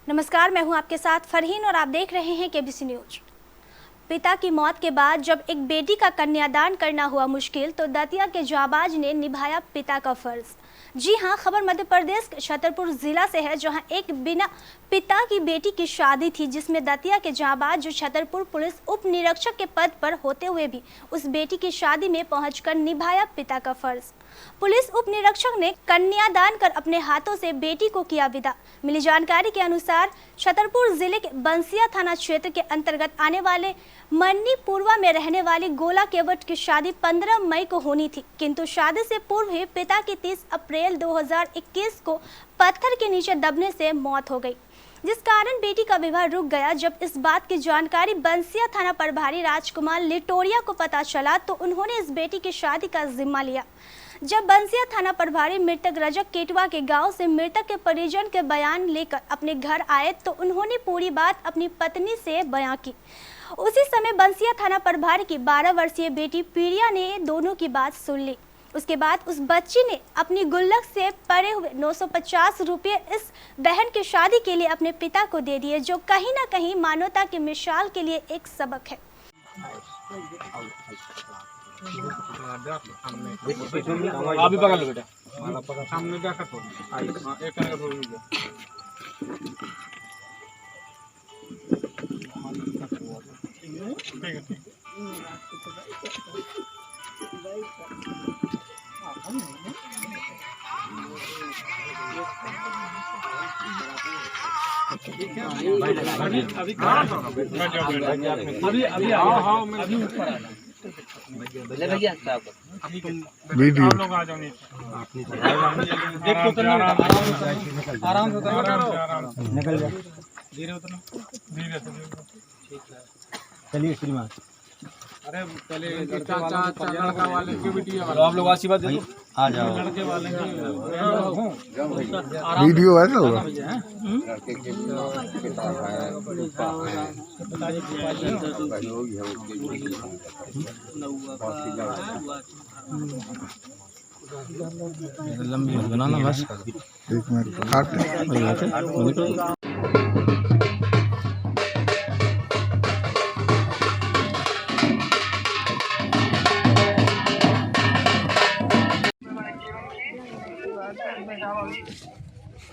नमस्कार, मैं हूं आपके साथ फरहीन और आप देख रहे हैं केबीसी न्यूज। पिता की मौत के बाद जब एक बेटी का कन्यादान करना हुआ मुश्किल तो दतिया के जाबाज ने निभाया पिता का फर्ज। जी हां, खबर मध्य प्रदेश के छतरपुर जिला से है, जहां एक बिना पिता की बेटी की शादी थी, जिसमें दतिया के जाबाज जो छतरपुर पुलिस उप निरीक्षक के पद पर होते हुए भी उस बेटी की शादी में पहुंचकर निभाया पिता का फर्ज। पुलिस उप निरीक्षक ने कन्यादान कर अपने हाथों से बेटी को किया विदा। मिली जानकारी के अनुसार छतरपुर जिले के बंसिया थाना क्षेत्र के अंतर्गत आने वाले मन्नी पूर्वा में रहने वाली गोला केवट की शादी 15 मई को होनी थी, किंतु शादी से पूर्व ही पिता की 30 अप्रैल 2021 को पत्थर के नीचे दबने से मौत हो गई, जिस कारण बेटी का विवाह रुक गया। जब इस बात की जानकारी बंसिया थाना प्रभारी राजकुमार लिटोरिया को पता चला तो उन्होंने इस बेटी की शादी का जिम्मा लिया। जब बंसिया थाना प्रभारी मृतक रजक केटवा के गांव से मृतक के परिजन के बयान लेकर अपने घर आए तो उन्होंने पूरी बात अपनी पत्नी से बयां की। उसी समय बंसिया थाना प्रभारी की 12 वर्षीय बेटी प्रिया ने दोनों की बात सुन ली। उसके बाद उस बच्ची ने अपनी गुल्लक से पड़े हुए 950 रुपये इस बहन की शादी के लिए अपने पिता को दे दिए, जो कहीं ना कहीं मानवता की मिसाल के लिए एक सबक है। आप भी पकड़ लो बेटा, सामने क्या कर एक करके थोड़ी वीडियो लोग आ जाओ आराम से निकल जाओ, धीरे उतरो, धीरे से। चलिए श्रीमान, अरे पहले लड़का वाले की वीडियो आप लोग आशीर्वाद दे दो, आ जाओ। लड़के वाले वीडियो है तो लड़के के पिता है, लंबी बनाना बस 1 मिनट काट।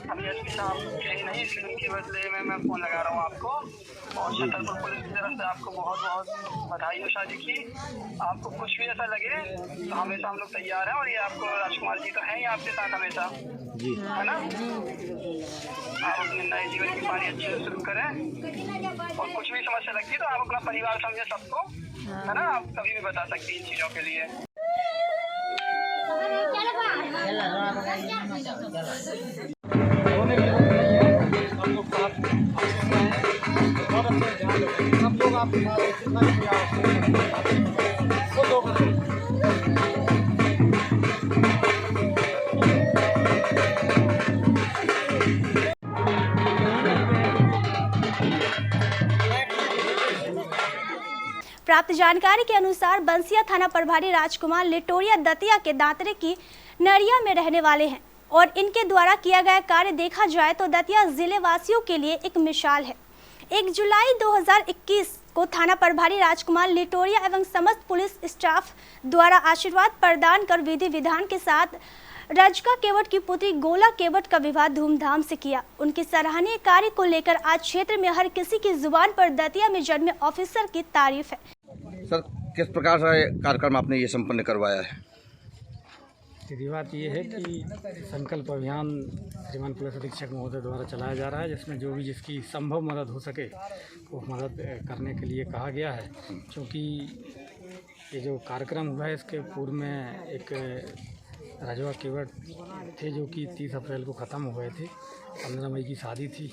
अभी एसपी साहब कहीं नहीं, इसलिए उनके बदले में मैं फ़ोन लगा रहा हूँ आपको। और छतरपुर पुलिस की तरफ से आपको बहुत बहुत बधाई हो शादी की। आपको कुछ भी ऐसा लगे तो हमेशा हम लोग तैयार हैं, और ये आपको राजकुमार जी तो हैं ही आपके साथ हमेशा, है ना। आप अपने नए जीवन की पारी अच्छे से शुरू करें, और कुछ भी समस्या लगती है तो आप अपना परिवार समझे सबको, है ना। आप कभी भी बता सकती हैं इन चीज़ों के लिए। प्राप्त जानकारी के अनुसार बंसिया थाना प्रभारी राजकुमार लिटोरिया दतिया के दांतरे की नरिया में रहने वाले हैं, और इनके द्वारा किया गया कार्य देखा जाए तो दतिया जिले वासियों के लिए एक मिसाल है। 1 जुलाई 2021 को थाना प्रभारी राजकुमार लिटोरिया एवं समस्त पुलिस स्टाफ द्वारा आशीर्वाद प्रदान कर विधि विधान के साथ रजका केवट की पुत्री गोला केवट का विवाह धूमधाम से किया। उनके सराहनीय कार्य को लेकर आज क्षेत्र में हर किसी की जुबान पर दतिया में जन्मे ऑफिसर की तारीफ है। सर, किस प्रकार से कार्यक्रम आपने ये संपन्न करवाया है? सीधी बात ये है कि संकल्प अभियान श्रीमान पुलिस अधीक्षक महोदय द्वारा चलाया जा रहा है, जिसमें जो भी जिसकी संभव मदद हो सके वो मदद करने के लिए कहा गया है। क्योंकि ये जो कार्यक्रम हुआ है इसके पूर्व में एक रजवा केवट थे जो कि 30 अप्रैल को ख़त्म हो गए थे। 15 मई की शादी थी,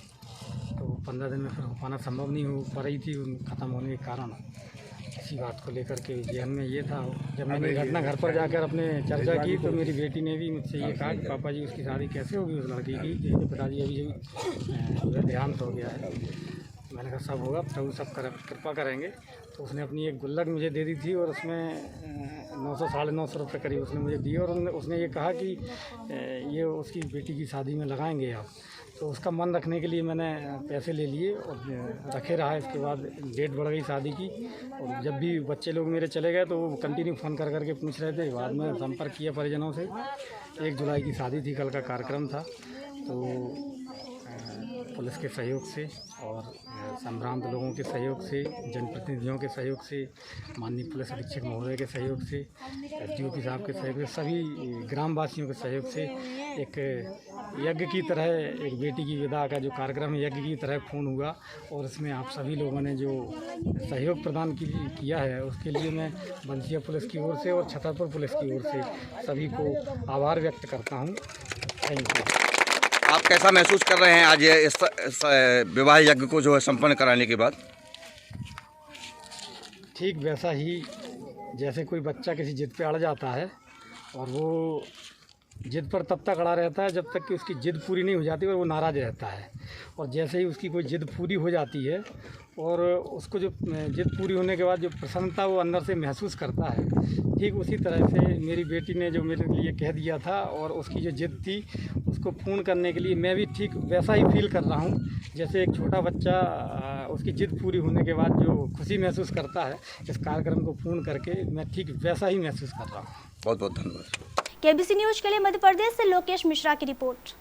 तो 15 दिन में फिर हो पाना संभव नहीं हो पा रही थी ख़त्म होने के कारण। इसी बात को लेकर के जहन में ये था, जब मैंने घटना घर पर जाकर अपने चर्चा की तो मेरी बेटी ने भी मुझसे ये कहा कि पापा जी उसकी शादी कैसे होगी उस लड़की की जिसके पिताजी अभी देहांत हो गया है। मैंने कहा सब होगा, प्रभु सब कृपा करेंगे। तो उसने अपनी एक गुल्लक मुझे दे दी थी और उसमें 900 साढ़े 900 रुपये करीब उसने मुझे दिए, और उसने ये कहा कि ये उसकी बेटी की शादी में लगाएंगे आप। तो उसका मन रखने के लिए मैंने पैसे ले लिए और रखे रहा। इसके बाद डेट बढ़ गई शादी की, और जब भी बच्चे लोग मेरे चले गए तो वो कंटिन्यू फ़ोन कर करके पूछ रहे थे। बाद में संपर्क किया परिजनों से। 1 जुलाई की शादी थी, कल का कार्यक्रम था। तो पुलिस के सहयोग से और संभ्रांत लोगों के सहयोग से, जनप्रतिनिधियों के सहयोग से, माननीय पुलिस अधीक्षक महोदय के सहयोग से, एसडीओपी साहब के सहयोग से, सभी ग्रामवासियों के सहयोग से एक यज्ञ की तरह, एक बेटी की विदा का जो कार्यक्रम है यज्ञ की तरह पूर्ण हुआ। और इसमें आप सभी लोगों ने जो सहयोग प्रदान किया है उसके लिए मैं बंसिया पुलिस की ओर से और छतरपुर पुलिस की ओर से सभी को आभार व्यक्त करता हूँ। Thank you. आप कैसा महसूस कर रहे हैं आज इस विवाह यज्ञ को जो है संपन्न कराने के बाद? ठीक वैसा ही जैसे कोई बच्चा किसी जिद पे अड़ जाता है और वो जिद पर तब तक अड़ा रहता है जब तक कि उसकी जिद पूरी नहीं हो जाती और वो नाराज़ रहता है। और जैसे ही उसकी कोई जिद पूरी हो जाती है और उसको जो जिद पूरी होने के बाद जो प्रसन्नता वो अंदर से महसूस करता है, ठीक उसी तरह से मेरी बेटी ने जो मेरे लिए कह दिया था और उसकी जो जिद थी उसको पूर्ण करने के लिए मैं भी ठीक वैसा ही फील कर रहा हूँ जैसे एक छोटा बच्चा उसकी जिद पूरी होने के बाद जो खुशी महसूस करता है इस कार्यक्रम को पूर्ण करके, मैं ठीक वैसा ही महसूस कर रहा हूँ। बहुत बहुत धन्यवाद। केबीसी न्यूज के लिए मध्य प्रदेश से लोकेश मिश्रा की रिपोर्ट।